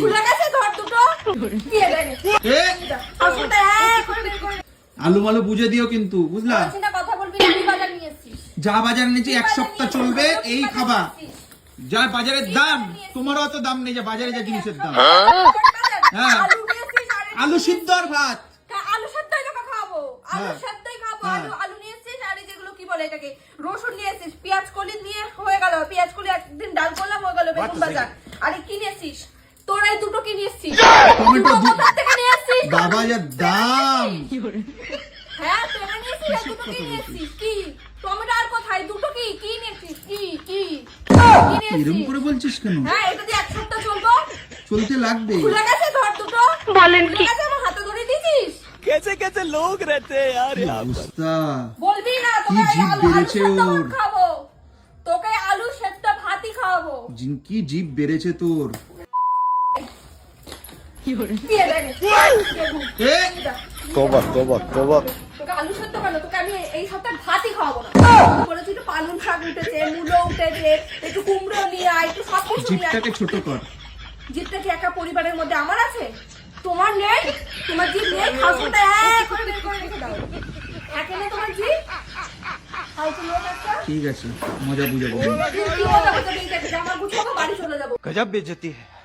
খুলে গেছে ঘর দুটো দিয়ে দেন আসলটা এক করে বের করে আলু মালু বুঝে দিও কিন্তু, বুঝলা? চিন্তা কথা বলবি আমি বাজার নিয়ে এসেছি যা বাজার নিয়েছি এক সপ্তাহ চলবে এই খাবা। যা বাজারের দাম, তোমারও অত দাম নেই, যা বাজারে যা জিনিসের দাম। হ্যাঁ, আলু নিয়ে এসেছিস আলু সিদ্ধ আর ভাত। আলু সেদ্ধই তোকে খাবো, আলু সেদ্ধই খাবো। আলু নিয়ে এসেছিস আর যেগুলো কি বলে এটাকে রসুন নিয়ে এসেছিস, পেঁয়াজ কলি নিয়ে হয়ে গেল, পেঁয়াজ কলি একদিন ডাল করলাম হয়ে গেল বেগুন বাজার। আরে কি নিয়ে এসেছিস তোর? এই দুটো কি নিয়ে এসেছিস? টমেটো কোথা থেকে নিয়ে এসেছিস? বাবা যা দাম। হ্যাঁ তোরা নিয়ে এসেছিস, এই দুটো কি নিয়ে এসেছিস? কি টমেটো আর কোথায়? দুটো কি কি নিয়ে এসেছিস? কি কি নিয়ে এরকম এসেছিস? করে বলছিস কেন? হ্যাঁ এটা দিয়ে এক সপ্তাহ চলবো, চলতে লাগবে। খুলে গেছে ঘর দুটো বলেন কি? আমার হাতে ধরে দিয়েছিস। कैसे कैसे लोग रहते हैं यार यहाँ पर। অবস্থা বলবি না কি তোকে জিভ আলু বেড়েছে সেদ্ধ ওর। ভাত খাবো, তোকে আলু সেদ্ধ ভাতই খাওয়াবো। কি জিভ বেড়েছে তোর। দিয়ে দে এ तौबा तौबा तौबा। তোকে আলু সেদ্ধ কেন? তোকে আমি এই সপ্তাহে ভাতই খাওয়াবো না। বলেছি একটু পালং শাক উঠেছে, মূলো উঠেছে, একটু কুমড়ো নিয়ে আয়, একটু সব কিছু নিয়ে আয়। জিভটাকে ছোট কর। জিভটা কি একা পরিবারের মধ্যে আমার আছে? তোমার নেই? তোমার জিভ নেই? খাসটা এক করে বের করে রেখে দাও। একে নেই তোমার জিভ? ফালতু লোক একটা। ঠিক আছে, মজা বুঝাবো। কি মজা করতে দিই, জামা গুছাবো, বাড়ি চলে যাবো। गजब बेइज्जती है।